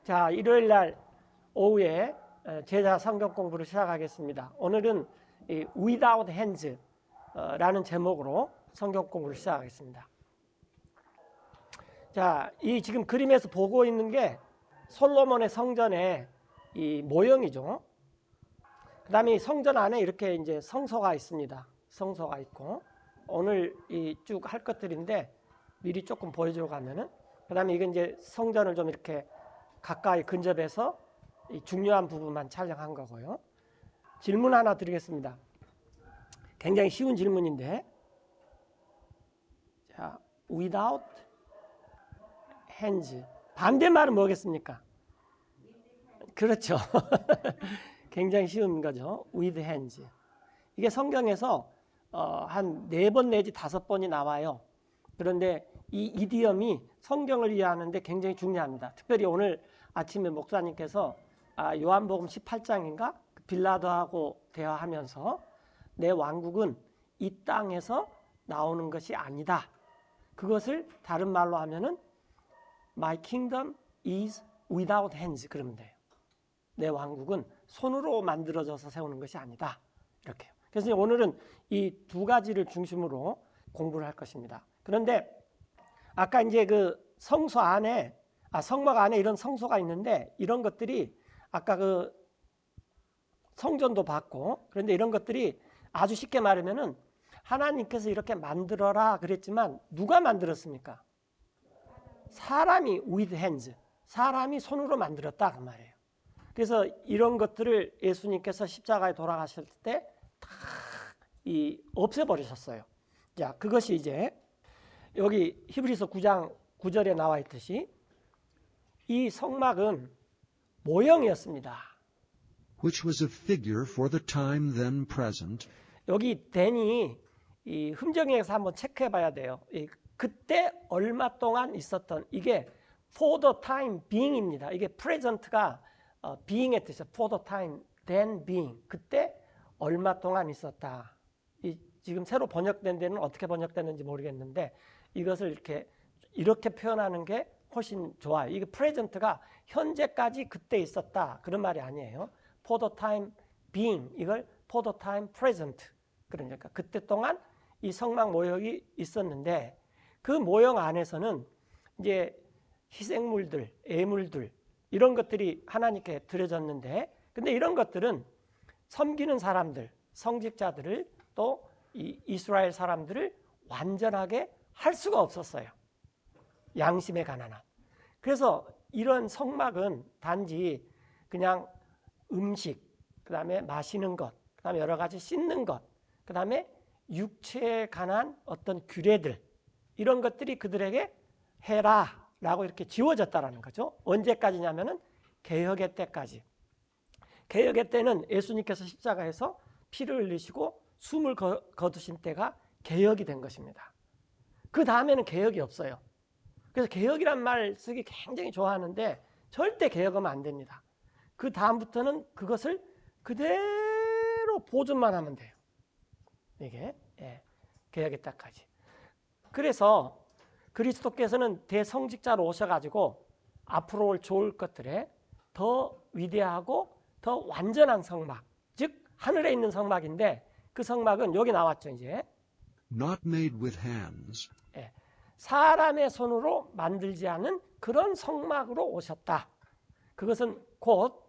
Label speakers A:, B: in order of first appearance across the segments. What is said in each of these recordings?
A: 자, 일요일 날 오후에 제자 성경 공부를 시작하겠습니다. 오늘은 Without Hands 라는 제목으로 성경 공부를 시작하겠습니다. 자, 이 지금 그림에서 보고 있는 게 솔로몬의 성전의 이 모형이죠. 그 다음에 성전 안에 이렇게 이제 성소가 있습니다. 성소가 있고, 오늘 이 쭉 할 것들인데 미리 조금 보여주고 가면은, 그 다음에 이건 이제 성전을 좀 이렇게 가까이 근접해서 이 중요한 부분만 촬영한 거고요. 질문 하나 드리겠습니다. 굉장히 쉬운 질문인데, 자, without hands. 반대말은 뭐겠습니까? 그렇죠. 굉장히 쉬운 거죠. with hands. 이게 성경에서 한 4번 내지 5번이 나와요. 그런데 이 이디엄이 성경을 이해하는데 굉장히 중요합니다. 특별히 오늘 아침에 목사님께서 요한복음 18장인가 빌라도하고 대화하면서 내 왕국은 이 땅에서 나오는 것이 아니다. 그것을 다른 말로 하면은 My kingdom is without hands 그러면 돼요. 내 왕국은 손으로 만들어져서 세우는 것이 아니다. 이렇게요. 그래서 오늘은 이 두 가지를 중심으로 공부를 할 것입니다. 그런데 아까 이제 그 성소 안에 성막 안에 이런 성소가 있는데 이런 것들이 아까 그 성전도 봤고 그런데 이런 것들이 아주 쉽게 말하면은 하나님께서 이렇게 만들어라 그랬지만 누가 만들었습니까? 사람이 with hands, 사람이 손으로 만들었다 그 말이에요. 그래서 이런 것들을 예수님께서 십자가에 돌아가실 때 다 없애버리셨어요. 자, 그것이 이제 여기 히브리서 9장 9절에 나와 있듯이 이 성막은 모형이었습니다.
B: Which was a figure for the time then present.
A: 여기 then이 이 흠정에서 한번 체크해 봐야 돼요. 그때 얼마 동안 있었던 이게 for the time being입니다. 이게 present가 being의 뜻이에요. for the time then being. 그때 얼마 동안 있었다. 지금 새로 번역된 데는 어떻게 번역됐는지 모르겠는데 이것을 이렇게 표현하는 게 훨씬 좋아요. 이게 present가 현재까지 그때 있었다. 그런 말이 아니에요. for the time being 이걸 for the time present. 그러니까 그때 동안 이 성막 모형이 있었는데 그 모형 안에서는 이제 희생물들, 애물들 이런 것들이 하나님께 드려졌는데 근데 이런 것들은 섬기는 사람들, 성직자들을 또 이 이스라엘 사람들을 완전하게 할 수가 없었어요. 양심에 가난한. 그래서 이런 성막은 단지 그냥 음식, 그 다음에 마시는 것, 그 다음에 여러 가지 씻는 것, 그 다음에 육체에 관한 어떤 규례들 이런 것들이 그들에게 해라 라고 이렇게 지워졌다라는 거죠. 언제까지냐면은 개혁의 때까지. 개혁의 때는 예수님께서 십자가에서 피를 흘리시고 숨을 거두신 때가 개혁이 된 것입니다. 그 다음에는 개혁이 없어요. 그래서 개혁이란 말 쓰기 굉장히 좋아하는데 절대 개혁하면 안 됩니다. 그 다음부터는 그것을 그대로 보존만 하면 돼요. 이게 개혁의 때까지. 그래서 그리스도께서는 대성직자로 오셔가지고 앞으로 올 좋을 것들에 더 위대하고 더 완전한 성막, 즉 하늘에 있는 성막인데 그 성막은 여기 나왔죠 이제.
B: Not made with hands.
A: 사람의 손으로 만들지 않은 그런 성막으로 오셨다. 그것은 곧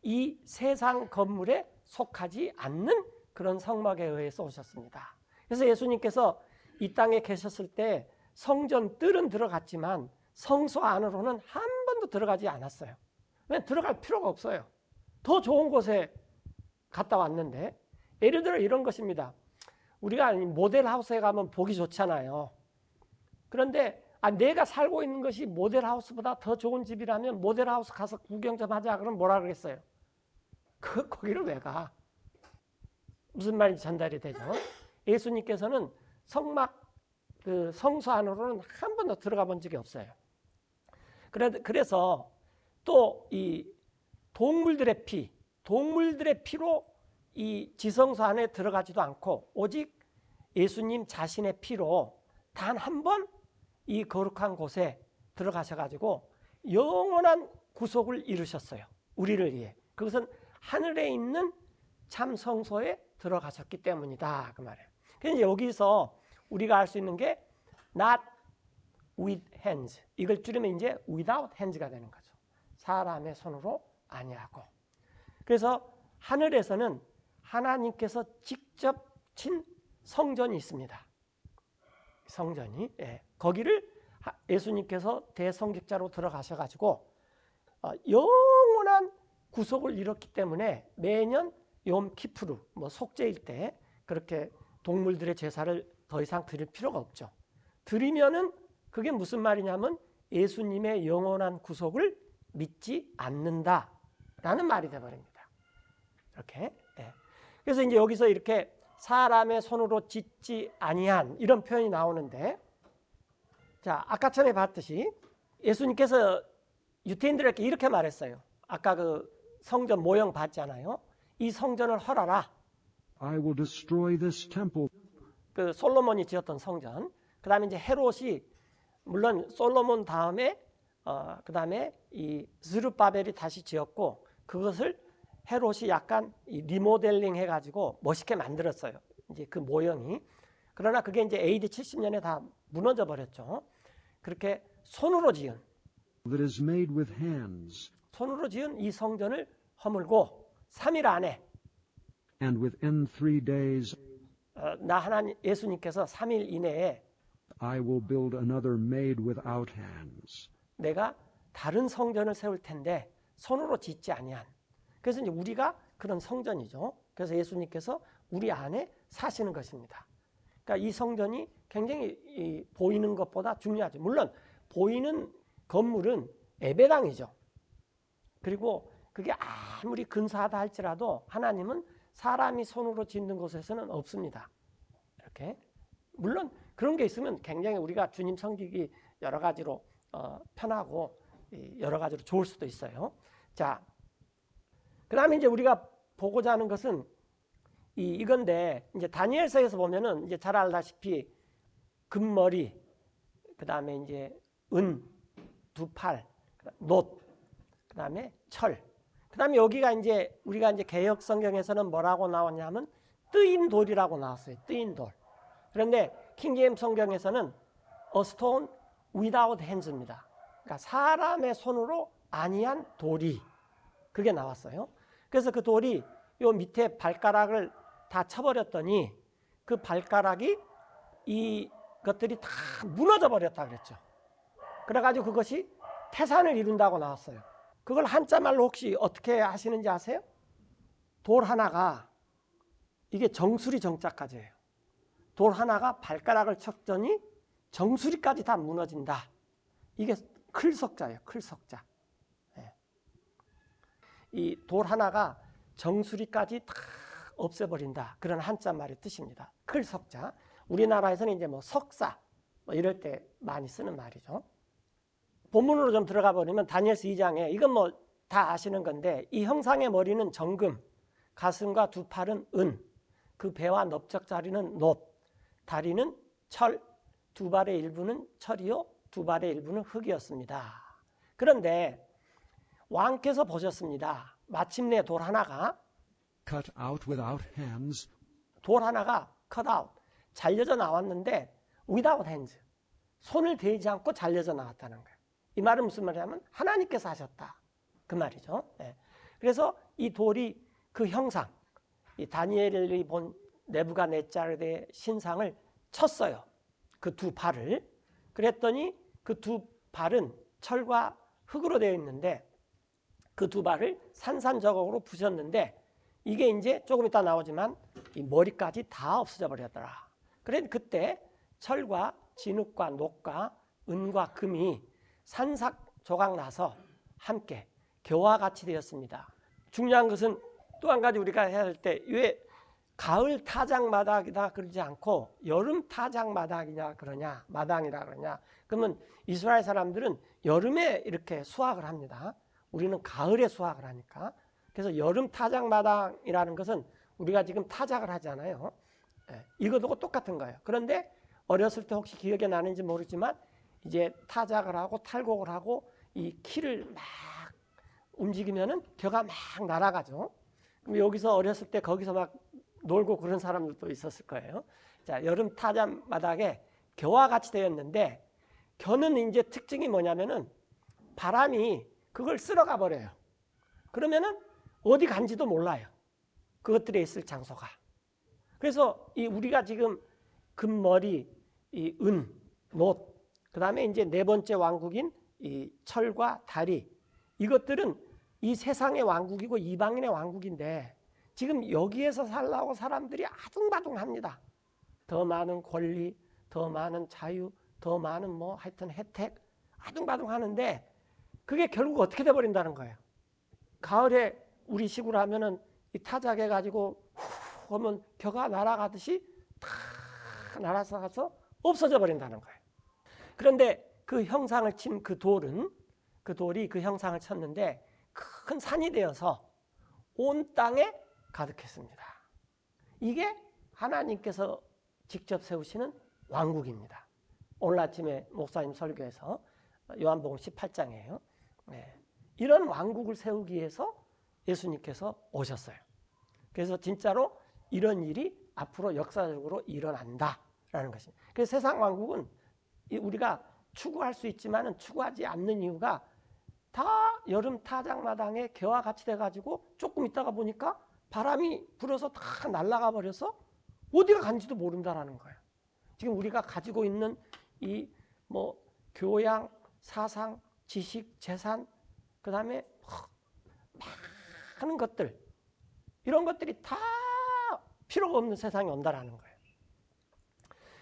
A: 이 세상 건물에 속하지 않는 그런 성막에 의해서 오셨습니다. 그래서 예수님께서 이 땅에 계셨을 때 성전 뜰은 들어갔지만 성소 안으로는 한 번도 들어가지 않았어요. 왜? 들어갈 필요가 없어요. 더 좋은 곳에 갔다 왔는데 예를 들어 이런 것입니다. 우리가 모델하우스에 가면 보기 좋잖아요. 그런데 내가 살고 있는 것이 모델하우스보다 더 좋은 집이라면 모델하우스 가서 구경 좀 하자 그러면 뭐라 그러겠어요? 거기를 왜 가? 무슨 말인지 전달이 되죠? 예수님께서는 성막 그 성소 안으로는 한 번도 들어가 본 적이 없어요. 그래서 또 이 동물들의 피로 이 지성소 안에 들어가지도 않고 오직 예수님 자신의 피로 단 한 번 이 거룩한 곳에 들어가셔가지고 영원한 구속을 이루셨어요. 우리를 위해. 그것은 하늘에 있는 참 성소에 들어가셨기 때문이다. 그 말이에요. 그래서 여기서 우리가 알 수 있는 게 not with hands. 이걸 줄이면 이제 without hands가 되는 거죠. 사람의 손으로 아니하고. 그래서 하늘에서는 하나님께서 직접 친 성전이 있습니다. 성전이. 예. 거기를 예수님께서 대성직자로 들어가셔가지고 영원한 구속을 이뤘기 때문에 매년 욤 키푸르, 속죄일 때 그렇게 동물들의 제사를 더 이상 드릴 필요가 없죠. 드리면은 그게 무슨 말이냐면 예수님의 영원한 구속을 믿지 않는다라는 말이 되어버립니다. 이렇게. 예. 그래서 이제 여기서 이렇게 사람의 손으로 짓지 아니한 이런 표현이 나오는데, 자, 아까 전에 봤듯이 예수님께서 유대인들에게 이렇게 말했어요. 아까 그 성전 모형 봤잖아요. 이 성전을 헐어라.
B: I will destroy this temple.
A: 그 솔로몬이 지었던 성전. 그 다음에 이제 헤롯이, 물론 솔로몬 다음에 그 다음에 이 스룹바벨이 다시 지었고, 그것을 헤롯이 약간 리모델링 해가지고 멋있게 만들었어요. 이제 그 모형이. 그러나 그게 이제 AD 70년에 다 무너져 버렸죠. 그렇게 손으로 지은,
B: That is made with hands,
A: 손으로 지은 이 성전을 허물고 3일 안에
B: and within 3 days
A: 나 하나님 예수님께서 3일 이내에
B: I will build another made without hands.
A: 내가 다른 성전을 세울 텐데 손으로 짓지 아니한. 그래서 이제 우리가 그런 성전이죠. 그래서 예수님께서 우리 안에 사시는 것입니다. 그러니까 이 성전이 굉장히 보이는 것보다 중요하죠. 물론 보이는 건물은 예배당이죠. 그리고 그게 아무리 근사하다 할지라도 하나님은 사람이 손으로 짓는 곳에서는 없습니다. 이렇게. 물론 그런 게 있으면 굉장히 우리가 주님 섬기기 여러 가지로 편하고 여러 가지로 좋을 수도 있어요. 자, 그 다음에 이제 우리가 보고자 하는 것은 이건데, 이제 다니엘서에서 보면은 이제 잘 알다시피 금머리, 그 다음에 이제 은, 두 팔, 놋, 그 다음에 철. 그 다음에 여기가 이제 우리가 이제 개역 성경에서는 뭐라고 나왔냐면 뜨인 돌이라고 나왔어요. 뜨인 돌. 그런데 킹제임스 성경에서는 a stone without hands입니다. 그러니까 사람의 손으로 아니한 돌이, 그게 나왔어요. 그래서 그 돌이 요 밑에 발가락을 다 쳐버렸더니 그 발가락이 이 것들이 다 무너져 버렸다 그랬죠. 그래가지고 그것이 태산을 이룬다고 나왔어요. 그걸 한자말로 혹시 어떻게 하시는지 아세요? 돌 하나가, 이게 정수리 정자까지예요. 돌 하나가 발가락을 쳤더니 정수리까지 다 무너진다. 이게 클석자예요. 클석자. 네. 이 돌 하나가 정수리까지 다 없애버린다. 그런 한자말의 뜻입니다. 클석자. 우리나라에서는 이제 석사 이럴 때 많이 쓰는 말이죠. 본문으로 좀 들어가 버리면 다니엘서 2장에 이건 다 아시는 건데, 이 형상의 머리는 정금, 가슴과 두 팔은 은, 그 배와 넓적다리는 놋, 다리는 철, 두 발의 일부는 철이요 두 발의 일부는 흙이었습니다. 그런데 왕께서 보셨습니다. 마침내 돌 하나가
B: Cut out without hands,
A: cut out, 잘려져 나왔는데 without hands, 손을 대지 않고 잘려져 나왔다는 거예요. 이 말은 무슨 말이냐면 하나님께서 하셨다, 그 말이죠. 네. 그래서 이 돌이 그 형상, 이 다니엘이 본 네부갓네자르의 신상을 쳤어요. 그 두 발을. 그랬더니 그 두 발은 철과 흙으로 되어 있는데 그 두 발을 산산조각으로 부셨는데, 이게 이제 조금 이따 나오지만 이 머리까지 다 없어져 버렸더라. 그래서 그때 철과 진흙과 녹과 은과 금이 산삭조각 나서 함께 교와 같이 되었습니다. 중요한 것은 또 한 가지 우리가 해야 할 때, 왜 가을 타작마당이다 그러지 않고 여름 타작마당이냐 그러냐, 마당이라 그러냐. 그러면 이스라엘 사람들은 여름에 이렇게 수확을 합니다. 우리는 가을에 수확을 하니까. 그래서 여름 타작마당이라는 것은 우리가 지금 타작을 하잖아요. 이것도 똑같은 거예요. 그런데 어렸을 때 혹시 기억이 나는지 모르지만 이제 타작을 하고 탈곡을 하고 이 키를 막 움직이면은 겨가 막 날아가죠. 그럼 여기서 어렸을 때 거기서 막 놀고 그런 사람들도 있었을 거예요. 자, 여름 타잔마당에 겨와 같이 되었는데 겨는 이제 특징이 뭐냐면은 바람이 그걸 쓸어가 버려요. 그러면은 어디 간지도 몰라요. 그것들에 있을 장소가. 그래서 이 우리가 지금 금머리, 이 은, 놋, 그 다음에 이제 네 번째 왕국인 이 철과 다리, 이것들은 이 세상의 왕국이고 이방인의 왕국인데 지금 여기에서 살라고 사람들이 아둥바둥합니다. 더 많은 권리, 더 많은 자유, 더 많은 뭐 하여튼 혜택 아둥바둥하는데 그게 결국 어떻게 돼버린다는 거예요. 가을에 우리 식으로 하면은 이 타작해 가지고 후 하면 겨가 날아가듯이 다 날아서 가서 없어져 버린다는 거예요. 그런데 그 형상을 친 그 돌이 그 형상을 쳤는데 큰 산이 되어서 온 땅에 가득했습니다. 이게 하나님께서 직접 세우시는 왕국입니다. 오늘 아침에 목사님 설교에서 요한복음 18장이에요. 네. 이런 왕국을 세우기 위해서 예수님께서 오셨어요. 그래서 진짜로 이런 일이 앞으로 역사적으로 일어난다라는 것입니다. 그래서 세상 왕국은 우리가 추구할 수 있지만 추구하지 않는 이유가 다 여름 타작마당에 겨와 같이 돼가지고 조금 있다가 보니까 바람이 불어서 다 날아가 버려서 어디가 간지도 모른다라는 거예요. 지금 우리가 가지고 있는 이 뭐 교양, 사상, 지식, 재산, 그 다음에 많은 것들, 이런 것들이 다 필요가 없는 세상이 온다라는 거예요.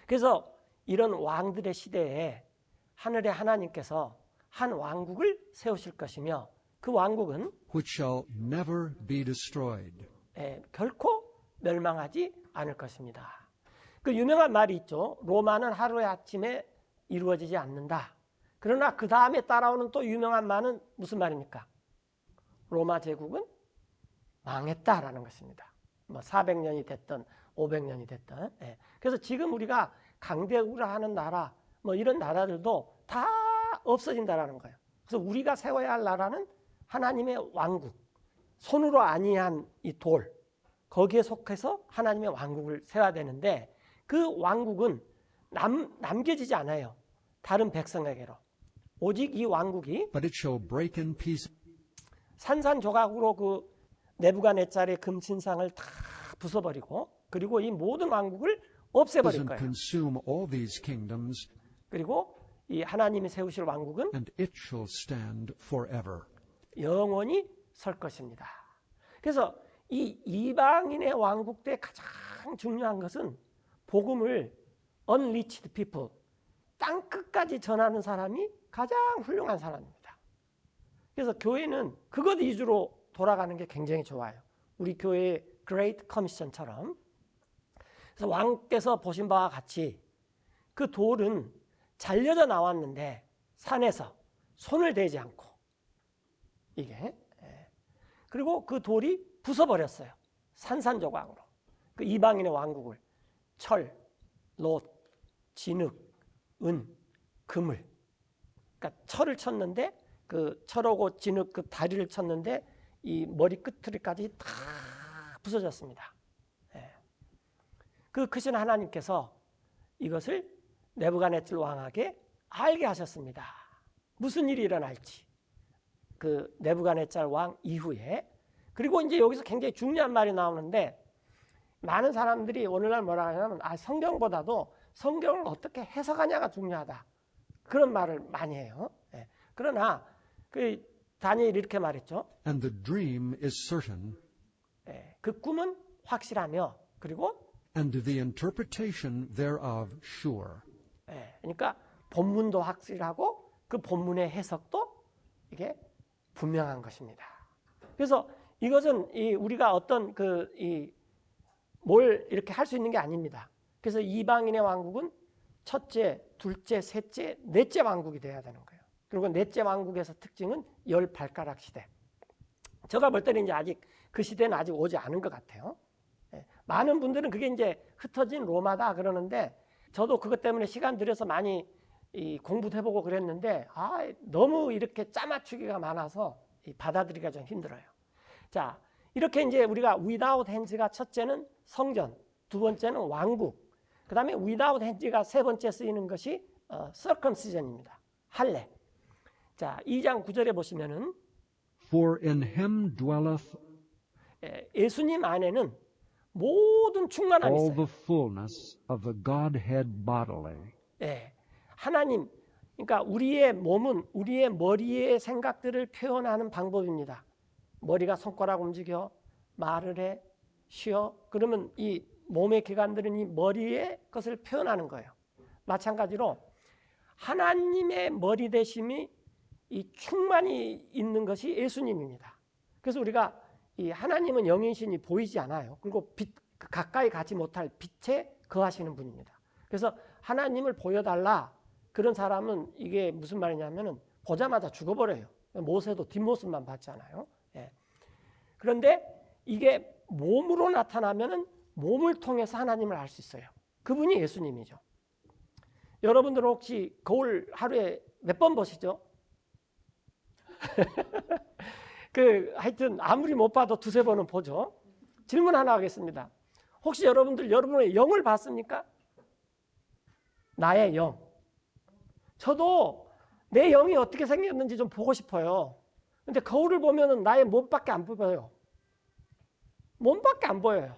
A: 그래서 이런 왕들의 시대에 하늘의 하나님께서 한 왕국을 세우실 것이며 그 왕국은
B: which shall never be destroyed.
A: 결코 멸망하지 않을 것입니다. 그 유명한 말이 있죠. 로마는 하루의 아침에 이루어지지 않는다. 그러나 그 다음에 따라오는 또 유명한 말은 무슨 말입니까? 로마 제국은 망했다라는 것입니다. 뭐 400년이 됐든 500년이 됐든. 그래서 지금 우리가 강대국이라 하는 나라, 뭐 이런 나라들도 다 없어진다라는 거예요. 그래서 우리가 세워야 할 나라는 하나님의 왕국, 손으로 아니한 이 돌, 거기에 속해서 하나님의 왕국을 세워야 되는데 그 왕국은 남겨지지 않아요. 다른 백성에게로. 오직 이 왕국이
B: But it shall break in pieces.
A: 산산조각으로 그 네부갓네살의 금신상을 다 부숴버리고 그리고 이 모든 왕국을 없애버릴
B: And
A: 거예요.
B: consume all these kingdoms,
A: 그리고 이 하나님이 세우실 왕국은
B: and it shall stand forever.
A: 영원히 설 것입니다. 그래서 이 이방인의 왕국 때 가장 중요한 것은 복음을 unreached people, 땅끝까지 전하는 사람이 가장 훌륭한 사람입니다. 그래서 교회는 그것 위주로 돌아가는 게 굉장히 좋아요. 우리 교회의 Great Commission처럼. 그래서 왕께서 보신 바와 같이 그 돌은 잘려져 나왔는데 산에서 손을 대지 않고 이게 그리고 그 돌이 부숴버렸어요. 산산조각으로. 그 이방인의 왕국을 철, 롯, 진흙, 은, 금을. 그러니까 철을 쳤는데 그 철하고 진흙 그 다리를 쳤는데 이 머리 끝까지 다 부서졌습니다. 그 크신 하나님께서 이것을 네부갓네살 왕에게 알게 하셨습니다. 무슨 일이 일어날지. 그 네부갓네살 왕 이후에. 그리고 이제 여기서 굉장히 중요한 말이 나오는데 많은 사람들이 오늘날 뭐라 하냐면 성경보다도 성경을 어떻게 해석하냐가 중요하다. 그런 말을 많이 해요. 그러나 그 다니엘이 이렇게 말했죠.
B: And the dream is certain,
A: 그 꿈은 확실하며 그리고
B: and the interpretation thereof sure.
A: 그러니까 본문도 확실하고 그 본문의 해석도 이게 분명한 것입니다. 그래서 이것은 우리가 어떤 뭘 이렇게 할 수 있는 게 아닙니다. 그래서 이방인의 왕국은 첫째, 둘째, 셋째, 넷째 왕국이 돼야 되는 거예요. 그리고 넷째 왕국에서 특징은 열 발가락 시대. 제가 볼 때는 이제 아직 그 시대는 아직 오지 않은 것 같아요. 많은 분들은 그게 이제 흩어진 로마다 그러는데 저도 그것 때문에 시간 들여서 많이 공부도 해보고 그랬는데 너무 이렇게 짜맞추기가 많아서 받아들이기가 좀 힘들어요. 자, 이렇게 이제 우리가 without hands가 첫째는 성전, 두 번째는 왕국, 그 다음에 without hands가 세 번째 쓰이는 것이 circumcision입니다. 할례. 자, 2장 9절에 보시면은
B: For in him dwelleth
A: 예수님 안에는 모든 충만함이
B: all
A: 있어요.
B: the fullness of the Godhead bodily.
A: 예, 하나님, 그러니까 우리의 몸은 우리의 머리의 생각들을 표현하는 방법입니다. 머리가 손가락 움직여, 말을 해, 쉬어. 그러면 이 몸의 기관들은 이 머리의 것을 표현하는 거예요. 마찬가지로 하나님의 머리 대심이 이 충만히 있는 것이 예수님입니다. 그래서 우리가 이 하나님은 영이신이 보이지 않아요. 그리고 가까이 가지 못할 빛에 거하시는 분입니다. 그래서 하나님을 보여달라. 그런 사람은 이게 무슨 말이냐면은 보자마자 죽어버려요. 모세도 뒷모습만 봤잖아요. 예. 그런데 이게 몸으로 나타나면은 몸을 통해서 하나님을 알 수 있어요. 그분이 예수님이죠. 여러분들 혹시 거울 하루에 몇 번 보시죠? 하여튼 아무리 못 봐도 두세 번은 보죠. 질문 하나 하겠습니다. 혹시 여러분의 영을 봤습니까? 나의 영. 저도 내 영이 어떻게 생겼는지 좀 보고 싶어요. 근데 거울을 보면은 나의 몸밖에 안 보여요. 몸밖에 안 보여요.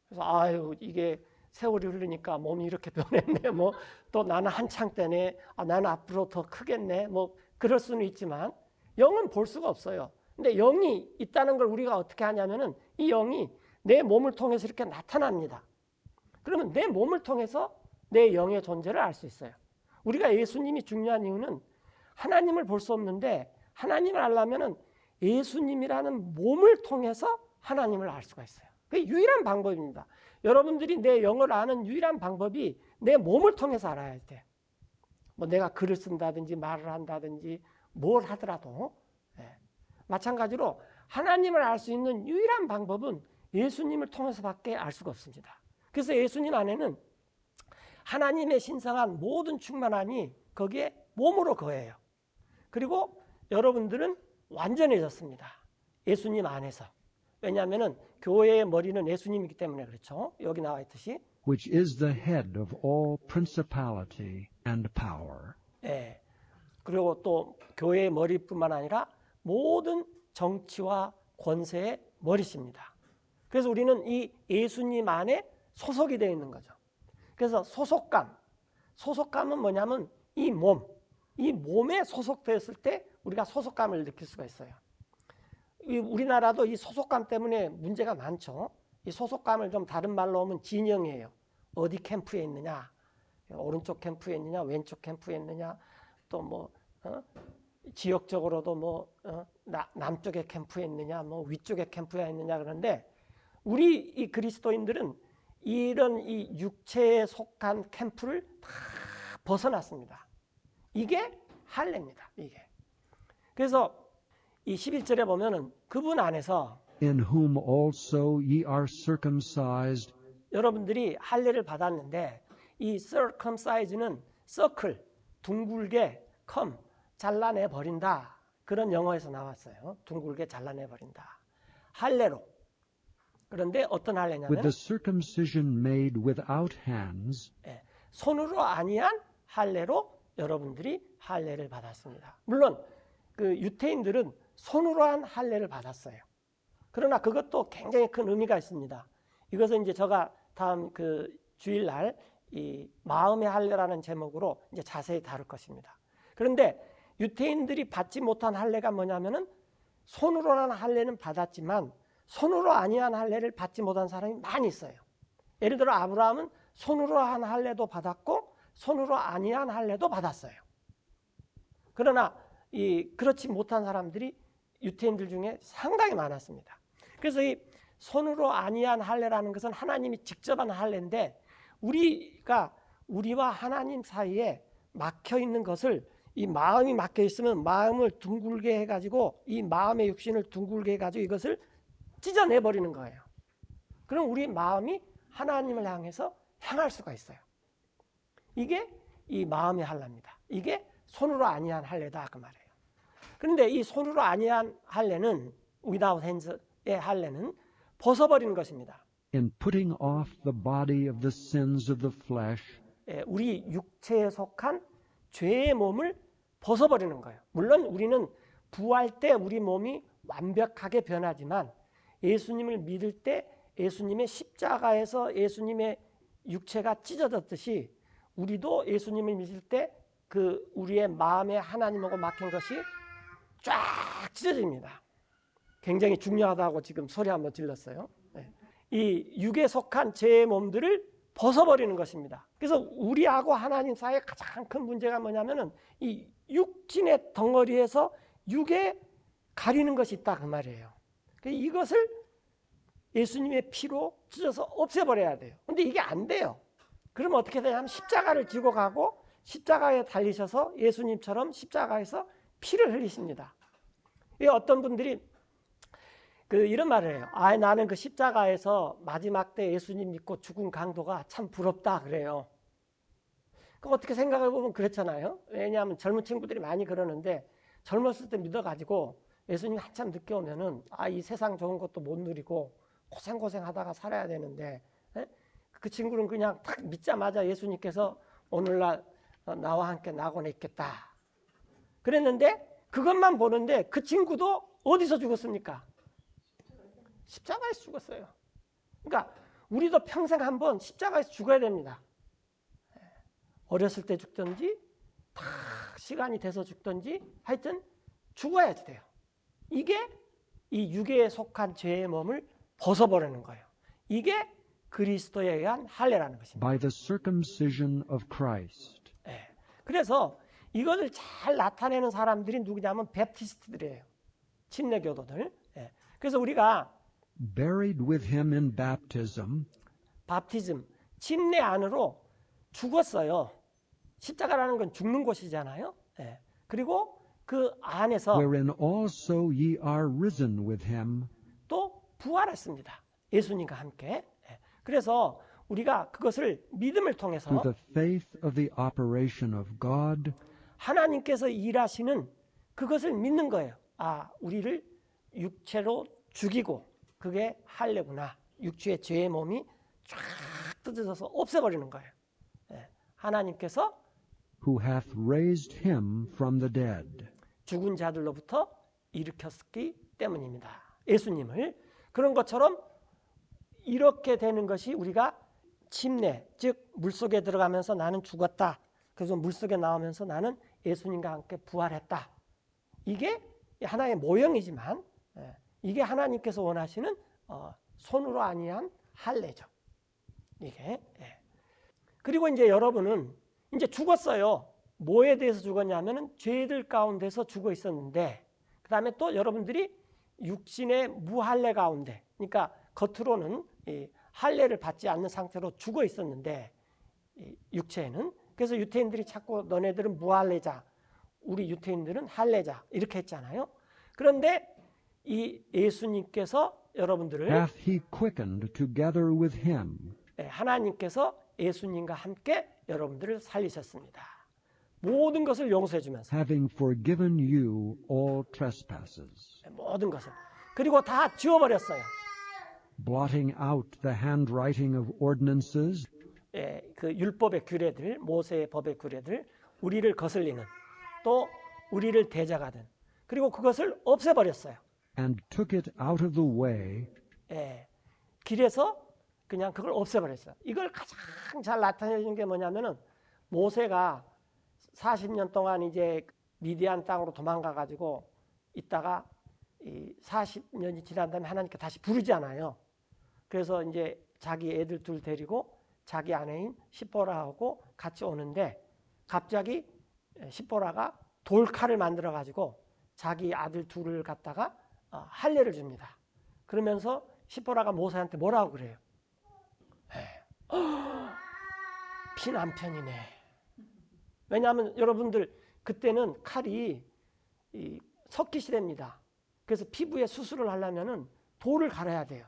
A: 그래서 아유, 이게 세월이 흐르니까 몸이 이렇게 변했네. 뭐 또 나는 한창 때네. 나는 앞으로 더 크겠네. 뭐 그럴 수는 있지만 영은 볼 수가 없어요. 근데 영이 있다는 걸 우리가 어떻게 하냐면은 이 영이 내 몸을 통해서 이렇게 나타납니다. 그러면 내 몸을 통해서 내 영의 존재를 알 수 있어요. 우리가 예수님이 중요한 이유는 하나님을 볼 수 없는데 하나님을 알려면은 예수님이라는 몸을 통해서 하나님을 알 수가 있어요. 그게 유일한 방법입니다. 여러분들이 내 영을 아는 유일한 방법이 내 몸을 통해서 알아야 돼. 뭐 내가 글을 쓴다든지 말을 한다든지 뭘 하더라도 마찬가지로 하나님을 알 수 있는 유일한 방법은 예수님을 통해서밖에 알 수가 없습니다. 그래서 예수님 안에는 하나님의 신성한 모든 충만함이 거기에 몸으로 거해요. 그리고 여러분들은 완전해졌습니다. 예수님 안에서. 왜냐하면 교회의 머리는 예수님이기 때문에 그렇죠. 여기 나와 있듯이
B: which is the head of all principality and power.
A: 예. 그리고 또 교회의 머리뿐만 아니라 모든 정치와 권세의 머리십니다. 그래서 우리는 이 예수님 안에 소속이 되어 있는 거죠. 그래서 소속감은 뭐냐면 이 몸에 소속되었을 때 우리가 소속감을 느낄 수가 있어요. 우리나라도 이 소속감 때문에 문제가 많죠. 이 소속감을 좀 다른 말로 하면 진영이에요. 어디 캠프에 있느냐, 오른쪽 캠프에 있느냐, 왼쪽 캠프에 있느냐, 또 뭐 지역적으로도 남쪽의 캠프에 있느냐, 위쪽의 캠프에 있느냐. 그런데 우리 이 그리스도인들은 이런 이 육체에 속한 캠프를 다 벗어났습니다. 이게 할례입니다. 이게. 그래서 이 11절에 보면은 그분 안에서
B: In whom also ye are circumcised.
A: 여러분들이 할례를 받았는데 이 circumcise는 circle, 둥글게 잘라내 버린다. 그런 영어에서 나왔어요. 둥글게 잘라내 버린다. 할례로. 그런데 어떤 할례냐면
B: With the circumcision made without hands,
A: 손으로 아니한 할례로 여러분들이 할례를 받았습니다. 물론 그 유태인들은 손으로 한 할례를 받았어요. 그러나 그것도 굉장히 큰 의미가 있습니다. 이것은 이제 제가 다음 그 주일날 이 마음의 할례라는 제목으로 이제 자세히 다룰 것입니다. 그런데 유태인들이 받지 못한 할례가 뭐냐면은 손으로 한 할례는 받았지만 손으로 아니한 할례를 받지 못한 사람이 많이 있어요. 예를 들어 아브라함은 손으로 한 할례도 받았고 손으로 아니한 할례도 받았어요. 그러나 그렇지 못한 사람들이 유태인들 중에 상당히 많았습니다. 그래서 이 손으로 아니한 할례라는 것은 하나님이 직접 한 할례인데 우리와 하나님 사이에 막혀 있는 것을 이 마음이 막혀 있으면 마음을 둥글게 해가지고 이 마음의 육신을 둥글게 해가지고 이것을 찢어내 버리는 거예요. 그럼 우리 마음이 하나님을 향해서 향할 수가 있어요. 이게 이 마음의 할례입니다. 이게 손으로 아니한 할례다 그 말이에요. 그런데 이 손으로 아니한 할례는 without hands의 할례는 벗어버리는 것입니다.
B: In putting off the body of the sins of the flesh,
A: 우리 육체에 속한 죄의 몸을 벗어버리는 거예요. 물론 우리는 부활 때 우리 몸이 완벽하게 변하지만 예수님을 믿을 때 예수님의 십자가에서 예수님의 육체가 찢어졌듯이 우리도 예수님을 믿을 때 그 우리의 마음에 하나님하고 막힌 것이 쫙 찢어집니다. 굉장히 중요하다고 지금 소리 한번 질렀어요. 이 육에 속한 죄의 몸들을 벗어버리는 것입니다. 그래서 우리하고 하나님 사이의 가장 큰 문제가 뭐냐면은 이 육신의 덩어리에서 육에 가리는 것이 있다 그 말이에요. 이것을 예수님의 피로 찢어서 없애버려야 돼요. 근데 이게 안 돼요. 그러면 어떻게 되냐면 십자가를 지고 가고 십자가에 달리셔서 예수님처럼 십자가에서 피를 흘리십니다. 어떤 분들이 이런 말을 해요. 나는 그 십자가에서 마지막 때 예수님 믿고 죽은 강도가 참 부럽다 그래요. 어떻게 생각해 보면 그렇잖아요. 왜냐하면 젊은 친구들이 많이 그러는데 젊었을 때 믿어가지고 예수님 한참 늦게 오면은 이 세상 좋은 것도 못 누리고 고생하다가 살아야 되는데 그 친구는 그냥 딱 믿자마자 예수님께서 오늘날 나와 함께 낙원에 있겠다 그랬는데 그것만 보는데 그 친구도 어디서 죽었습니까? 십자가에서 죽었어요. 그러니까 우리도 평생 한번 십자가에서 죽어야 됩니다. 어렸을 때 죽든지 다 시간이 돼서 죽든지 하여튼 죽어야 돼요. 이게 이 육에 속한 죄의 몸을 벗어버리는 거예요. 이게 그리스도에 의한 할례라는 것입니다.
B: by the circumcision of Christ.
A: 그래서 이것을 잘 나타내는 사람들이 누구냐면 베프티스트들이에요. 침례교도들. 그래서 우리가
B: Buried with him in baptism,
A: 밥티즘, 침례 안으로 죽었어요. 십자가라는 건 죽는 곳이잖아요. 그리고 그 안에서
B: wherein also ye are risen with him
A: 또 부활했습니다. 예수님과 함께. 그래서 우리가 그것을 믿음을 통해서
B: through the faith of the operation of God,
A: 하나님께서 일하시는 그것을 믿는 거예요. 우리를 육체로 죽이고 그게 할례구나. 육체의 죄의 몸이 쫙 뜯어져서 없애버리는 거예요. 하나님께서
B: who hath raised him from the dead.
A: 죽은 자들로부터 일으켰기 때문입니다. 예수님을. 그런 것처럼 이렇게 되는 것이 우리가 침례, 즉 물속에 들어가면서 나는 죽었다. 그래서 물속에 나오면서 나는 예수님과 함께 부활했다. 이게 하나의 모형이지만 이게 하나님께서 원하시는 손으로 아니한 할례죠. 이게. 그리고 이제 여러분은 이제 죽었어요. 뭐에 대해서 죽었냐면은 죄들 가운데서 죽어 있었는데, 그 다음에 또 여러분들이 육신의 무할례 가운데, 그러니까 겉으로는 이 할례를 받지 않는 상태로 죽어 있었는데, 육체에는. 그래서 유태인들이 자꾸 너네들은 무할례자, 우리 유태인들은 할례자 이렇게 했잖아요. 그런데 이 예수님께서 여러분들을
B: Hath he quickened together with him,
A: 하나님께서 예수님과 함께 여러분들을 살리셨습니다. 모든 것을 용서해 주면서
B: having forgiven you all trespasses,
A: 모든 것을. 그리고 다 지워버렸어요.
B: blotting out the handwriting of ordinances
A: 그 율법의 규례들, 모세의 법의 규례들, 우리를 거슬리는, 또 우리를 대적하든, 그리고 그것을 없애버렸어요.
B: and took it out of the way,
A: 길에서 그냥 그걸 없애버렸어요. 이걸 가장 잘 나타내는 게 뭐냐면은 모세가 40년 동안 이제 미디안 땅으로 도망가 가지고 있다가 이 40년이 지난 다음에 하나님께 다시 부르잖아요. 그래서 이제 자기 애들 둘 데리고 자기 아내인 시보라하고 같이 오는데 갑자기 시보라가 돌칼을 만들어 가지고 자기 아들 둘을 갖다가 할례를 줍니다. 그러면서 시보라가 모세한테 뭐라고 그래요? 피남편이네. 왜냐하면 여러분들 그때는 칼이 석기시대입니다. 그래서 피부에 수술을 하려면은 돌을 갈아야 돼요.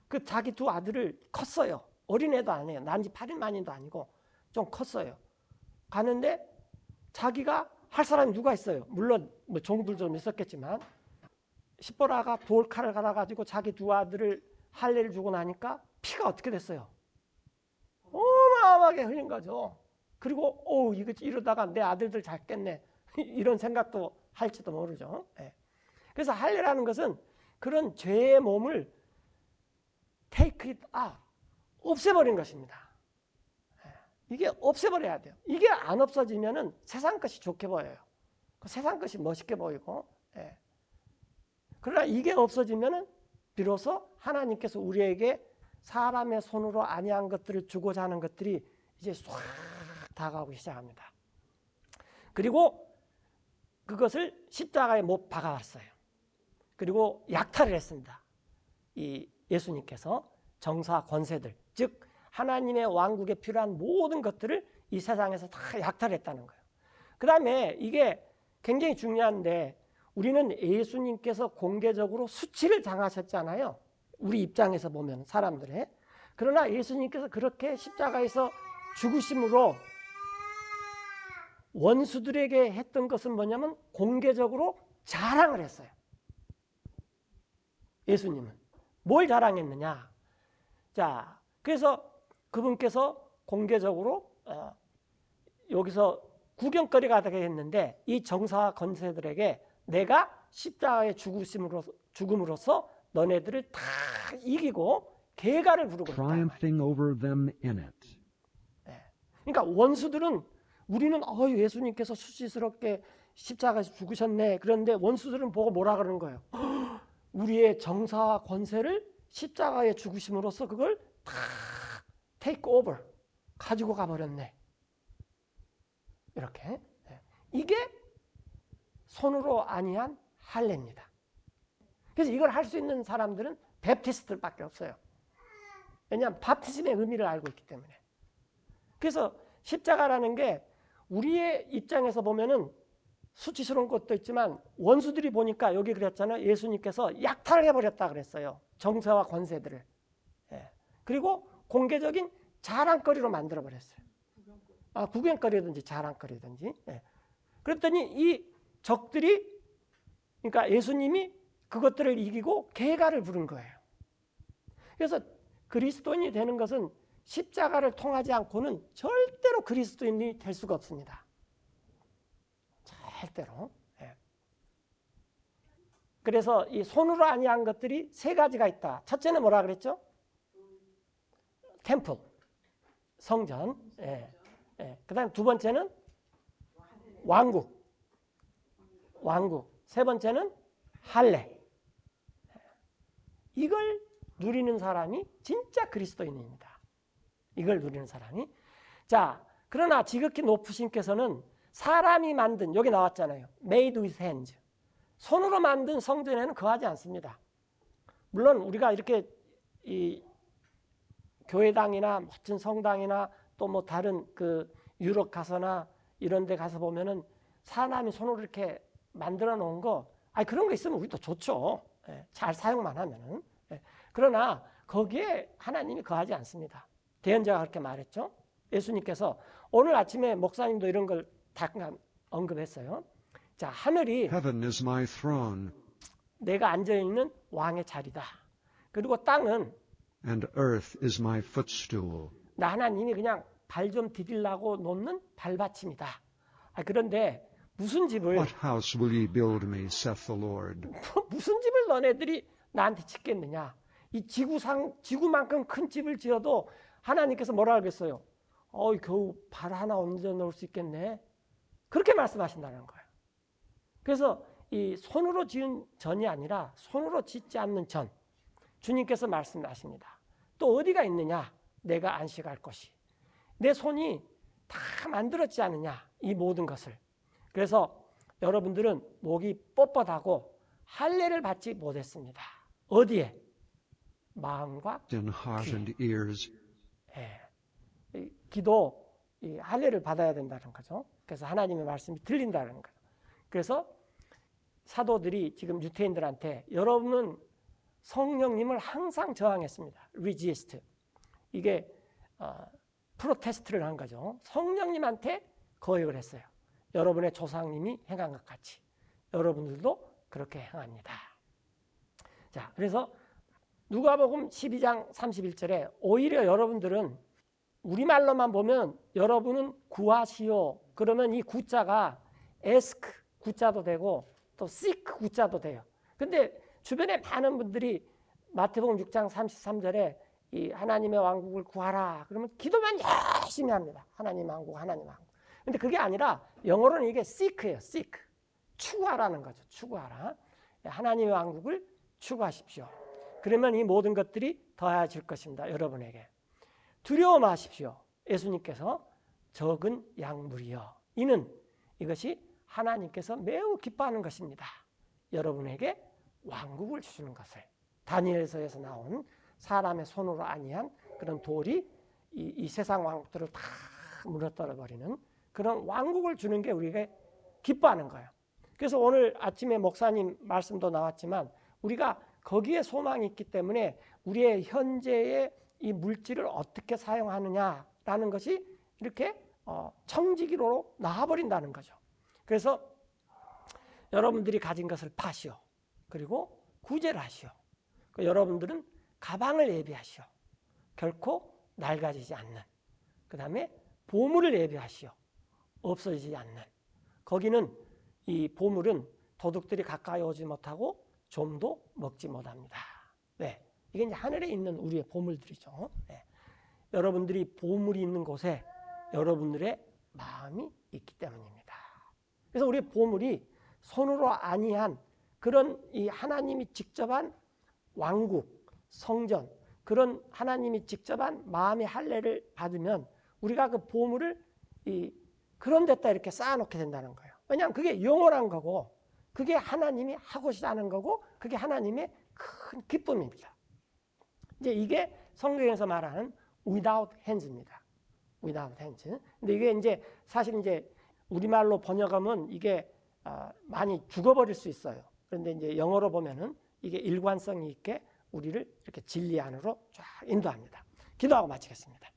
A: 그 자기 두 아들을 컸어요. 어린애도 아니에요. 난지 8일 만인도 아니고 좀 컸어요. 가는데 자기가 할 사람이 누가 있어요? 물론 뭐 종들도 좀 있었겠지만 십보라가 돌칼을 갈아가지고 자기 두 아들을 할례를 주고 나니까 피가 어떻게 됐어요? 어마어마하게 흘린 거죠. 그리고 이거 이러다가 내 아들들 잘 깼네 이런 생각도 할지도 모르죠. 예. 그래서 할례라는 것은 그런 죄의 몸을 take it out, 없애버린 것입니다. 이게 없애버려야 돼요. 이게 안 없어지면은 세상 것이 좋게 보여요. 세상 것이 멋있게 보이고. 예. 그러나 이게 없어지면은 비로소 하나님께서 우리에게 사람의 손으로 아니한 것들을 주고자 하는 것들이 이제 싹 다가오기 시작합니다. 그리고 그것을 십자가에 못 박아왔어요. 그리고 약탈을 했습니다. 이 예수님께서 정사 권세들, 즉 하나님의 왕국에 필요한 모든 것들을 이 세상에서 다 약탈했다는 거예요. 그 다음에 이게 굉장히 중요한데 우리는 예수님께서 공개적으로 수치를 당하셨잖아요. 우리 입장에서 보면 사람들의. 그러나 예수님께서 그렇게 십자가에서 죽으심으로 원수들에게 했던 것은 뭐냐면 공개적으로 자랑을 했어요. 예수님은. 뭘 자랑했느냐. 자, 그래서 그분께서 공개적으로 여기서 구경거리가 되게 했는데 이 정사와 권세들에게 내가 십자가에 죽음으로써 너네들을 다 이기고 계가를 부르고 있다.
B: triumphing over them in it.
A: 그러니까 원수들은 우리는 예수님께서 수치스럽게 십자가에서 죽으셨네. 그런데 원수들은 보고 뭐라 그러는 거예요? 우리의 정사와 권세를 십자가에 죽으심으로써 그걸 다 take over, 가지고 가버렸네. 이렇게. 이게 손으로 아니한 할례입니다. 그래서 이걸 할 수 있는 사람들은 베프티스트들밖에 없어요. 왜냐하면 바티즘의 의미를 알고 있기 때문에. 그래서 십자가라는 게 우리의 입장에서 보면은 수치스러운 것도 있지만 원수들이 보니까 여기 그랬잖아요. 예수님께서 약탈을 해버렸다 그랬어요. 정세와 권세들을. 그리고 공개적인 자랑거리로 만들어버렸어요. 구경거리든지 자랑거리든지. 그랬더니 이 적들이, 그러니까 예수님이 그것들을 이기고 계가를 부른 거예요. 그래서 그리스도인이 되는 것은 십자가를 통하지 않고는 절대로 그리스도인이 될 수가 없습니다. 절대로. 그래서 이 손으로 아니한 것들이 세 가지가 있다. 첫째는 뭐라 그랬죠? 템플, 성전. 그 다음에 두 번째는 왕국. 세 번째는 할례. 이걸 누리는 사람이 진짜 그리스도인입니다. 이걸 누리는 사람이. 자, 그러나 지극히 높으신께서는 사람이 만든, 여기 나왔잖아요. made with hands. 손으로 만든 성전에는 거하지 않습니다. 물론 우리가 이렇게 이 교회당이나 멋진 성당이나 또 뭐 다른 그 유럽 가서나 이런 데 가서 보면은 사람이 손으로 이렇게 만들어 놓은 거, 그런 거 있으면 우리도 좋죠. 잘 사용만 하면은. 그러나 거기에 하나님이 거하지 않습니다. 대언자가 그렇게 말했죠. 예수님께서 오늘 아침에 목사님도 이런 걸 잠깐 언급했어요. 자, 하늘이
B: Heaven is my throne,
A: 내가 앉아있는 왕의 자리다. 그리고 땅은
B: and earth is my footstool.
A: 나 하나님이 그냥 발 좀 디딜라고 놓는 발받침이다. 그런데 무슨 집을
B: What house will ye build me, saith the Lord?
A: 무슨 집을 너네들이 나한테 짓겠느냐. 이 지구만큼 큰 집을 지어도 하나님께서 뭐라 하겠어요? 겨우 발 하나 얹어 놓을 수 있겠네. 그렇게 말씀하신다는 거예요. 그래서 이 손으로 지은 전이 아니라 손으로 짓지 않는 전. 주님께서 말씀하십니다. 또 어디가 있느냐? 내가 안식할 것이. 내 손이 다 만들었지 않느냐? 이 모든 것을. 그래서 여러분들은 목이 뻣뻣하고 할례를 받지 못했습니다. 어디에? 마음과
B: In heart and ears.
A: 기도, 이 할례를 받아야 된다는 거죠. 그래서 하나님의 말씀이 들린다는 거예요. 그래서 사도들이 지금 유태인들한테 여러분은 성령님을 항상 저항했습니다. resist. 이게 프로테스트를 한 거죠. 성령님한테 거역을 했어요. 여러분의 조상님이 행한 것 같이 여러분들도 그렇게 행합니다. 자, 그래서 누가복음 12장 31절에 오히려 여러분들은 우리말로만 보면 여러분은 구하시오. 그러면 이 구자가 ask 구자도 되고 또 seek 구자도 돼요. 근데 주변에 많은 분들이 마태복음 6장 33절에 이 하나님의 왕국을 구하라. 그러면 기도만 열심히 합니다. 하나님 왕국, 하나님 왕국. 근데 그게 아니라 영어로는 이게 seek예요. seek. 추구하라는 거죠. 추구하라. 하나님의 왕국을 추구하십시오. 그러면 이 모든 것들이 더해질 것입니다. 여러분에게. 두려워 마십시오. 예수님께서 적은 약물이요. 이는 이것이 하나님께서 매우 기뻐하는 것입니다. 여러분에게 왕국을 주시는 것을. 다니엘서에서 나온 사람의 손으로 아니한 그런 돌이 이 세상 왕국들을 다 무너뜨려 버리는 그런 왕국을 주는 게 우리가 기뻐하는 거예요. 그래서 오늘 아침에 목사님 말씀도 나왔지만 우리가 거기에 소망이 있기 때문에 우리의 현재의 이 물질을 어떻게 사용하느냐라는 것이 이렇게 청지기로 나와버린다는 거죠. 그래서 여러분들이 가진 것을 파시오. 그리고 구제를 하시오. 여러분들은 가방을 예비하시오. 결코 낡아지지 않는. 그 다음에 보물을 예비하시오. 없어지지 않는. 거기는 이 보물은 도둑들이 가까이 오지 못하고 좀도 먹지 못합니다. 네, 이게 이제 하늘에 있는 우리의 보물들이죠. 네. 여러분들이 보물이 있는 곳에 여러분들의 마음이 있기 때문입니다. 그래서 우리의 보물이 손으로 아니한 그런 이 하나님이 직접한 왕국, 성전, 그런 하나님이 직접한 마음의 할례를 받으면 우리가 그 보물을 그런 데다 이렇게 쌓아놓게 된다는 거예요. 왜냐하면 그게 영원한 거고 그게 하나님이 하고자 하는 거고 그게 하나님의 큰 기쁨입니다. 이제 이게 성경에서 말하는 without hands입니다. without hands. 근데 이게 이제 사실 이제 우리말로 번역하면 이게 많이 죽어버릴 수 있어요. 그런데 이제 영어로 보면은 이게 일관성이 있게 우리를 이렇게 진리 안으로 쫙 인도합니다. 기도하고 마치겠습니다.